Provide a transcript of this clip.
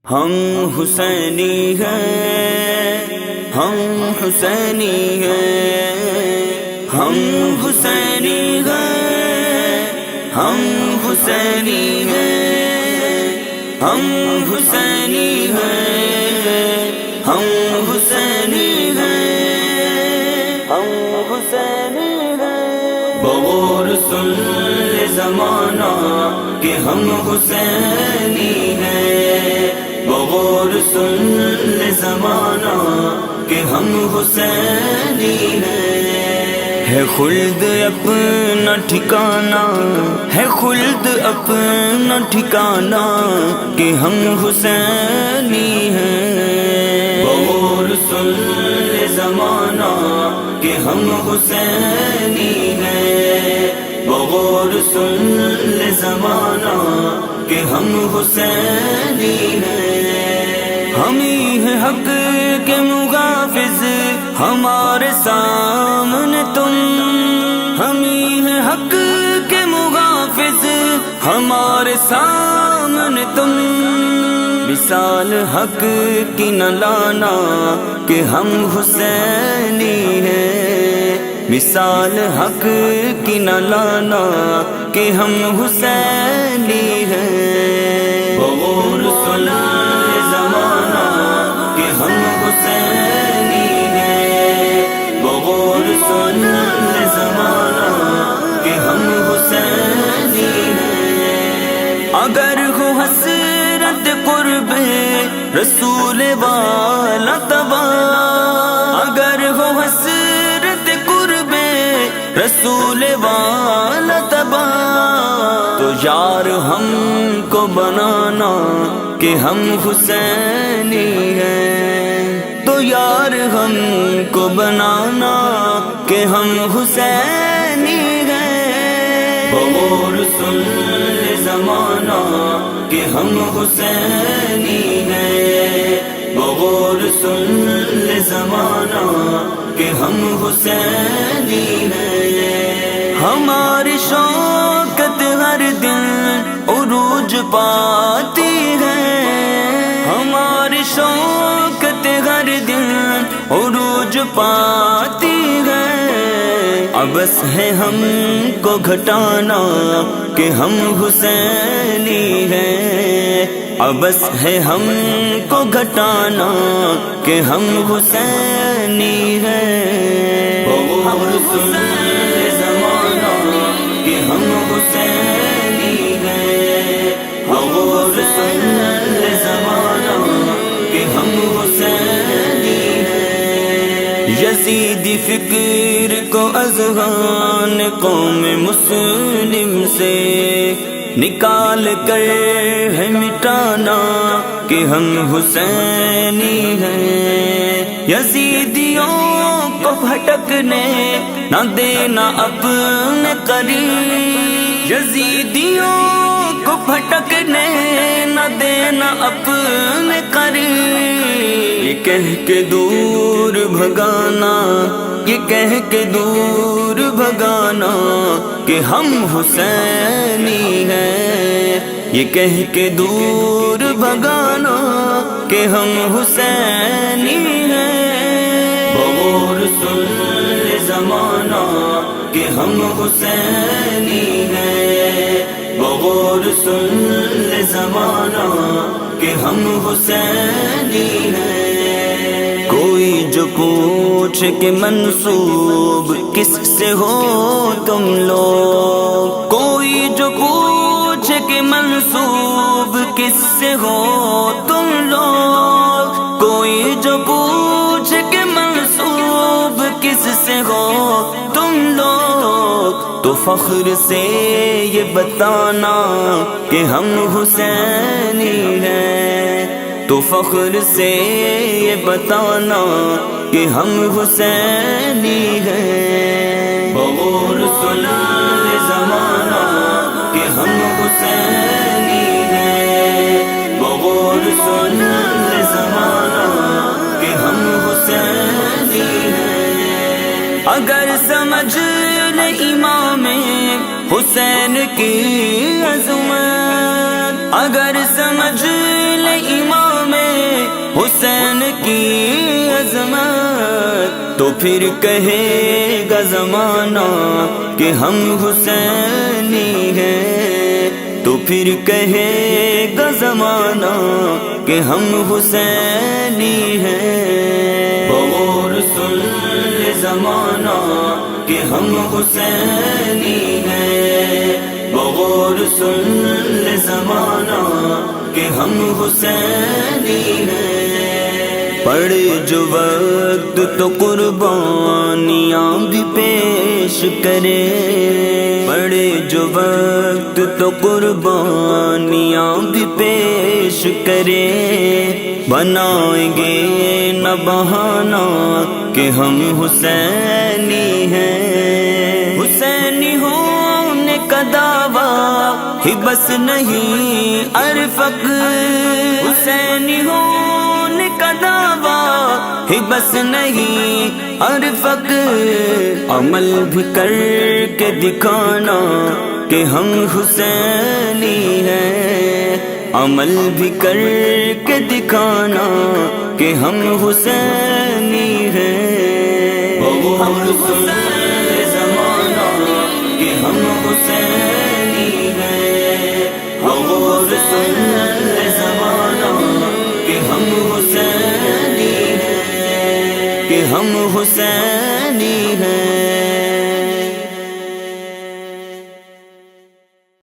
ہم حسینی ہیں، ہم حسینی ہیں، ہم حسینی ہیں، ہم حسینی ہیں، ہم حسینی ہیں، ہم حسینی ہیں، ہم حسینی ہیں۔ بغور سن لے زمانہ کہ ہم حسینی ہیں، بغور سن لے زمانہ کہ ہم حسینی ہیں۔ ہے خلد اپنا ٹھکانہ، ہے خلد اپنا ٹھکانہ کہ ہم حسینی ہیں۔ بغور سن لے زمانہ کہ ہم حسینی ہیں، بغور سن لے زمانہ کہ ہم حسینی ہیں۔ ہم ہی ہیں حق کے محافظ، ہمارے سامنے تم، ہم ہی ہیں حق کے محافظ، ہمارے سامنے تم۔ مثال حق کی نہ لانا کہ ہم حسینی ہیں، مثال حق کی نہ لانا کہ ہم حسینی ہیں۔ بغور سن لے زمانہ کہ ہم حسینی ہیں، بغور سن لے زمانہ کہ ہم حسینی ہیں۔ اگر ہو حسرت قرب رسول والا تباہ، اگر ہو حسرت قرب رسول والا تباہ، تو یار ہم کو بنانا کہ ہم حسینی ہیں، تو یار ہم کو بنانا کہ ہم حسینی ہیں۔ بغور سن لے زمانہ کہ ہم حسینی ہیں، بغور سن لے زمانہ کہ ہم حسینی ہیں۔ ہماری شوکت ہر دن عروج پاتی ہے، ہماری شوکت ہر دن عروج پاتی ہے۔ ابس ہے ہم کو گھٹانا کہ ہم حسینی ہیں، ابس ہے ہم کو گھٹانا کہ ہم حسینی ہیں۔ بغور سن لے زمانہ کہ ہم حسینی ہیں، بغور سن لے زمانہ کہ ہم حسینی ہیں۔ یزیدی فکر کو اذہان قوم مسلم سے نکال کر ہے مٹانا کہ ہم حسینی ہیں۔ یزیدیوں کو بھٹکنے نہ دینا اپنے قریب، یزیدیوں کو بھٹکنے نہ دینا اپنے قریب۔ یہ کہہ کے دور بھگانا، یہ کہہ کے دور بھگانا کہ ہم حسینی ہیں، یہ کہہ کے دور بھگانا کہ ہم حسینی ہیں۔ بغور سن لے زمانہ کہ ہم حسینی ہیں، بغور سن لے زمانہ کہ ہم حسینی ہیں۔ کوئی جو پوچھے کہ منسوب کس سے ہو تم لوگ، کوئی جو پوچھے کہ منسوب کس سے ہو تم لوگ، کوئی جو پوچھے کہ منسوب کس سے ہو تم لوگ، تو فخر سے یہ بتانا کہ ہم حسینی ہیں، تو فخر سے یہ بتانا کہ ہم حسینی ہیں۔ بغور سن لے زمانہ کہ ہم حسینی ہیں، بغور سن لے زمانہ کہ ہم حسینی ہیں۔ اگر سمجھ لے امام حسین کی عظمت، اگر سمجھ لے امام تو پھر کہے گا زمانہ کہ ہم حسینی ہیں، تو پھر کہے گا زمانہ کہ ہم حسینی ہیں۔ بغور سن لے زمانہ کہ ہم حسینی ہیں، بغور سن لے زمانہ کہ ہم حسینی ہیں۔ پڑے جو وقت تو قربانیاں بھی پیش کرے، پڑے جو وقت تو قربانیاں بھی پیش کرے، بنائیں گے نہ بہانہ کہ ہم حسینی ہیں۔ حسینی ہونے کا دعویٰ ہی بس نہیں ارفق، حسینی ہونے کا دعویٰ ہی بس نہیں ارفق، عمل بھی کر کے دکھانا کہ ہم حسینی ہیں، عمل بھی کر کے دکھانا کہ ہم حسینی ہیں۔ بغور سن لے زمانہ کہ ہم حسینی ہیں، بغور سن لے زمانہ کہ ہم حسینی ہیں، کہ ہم حسینی ہیں۔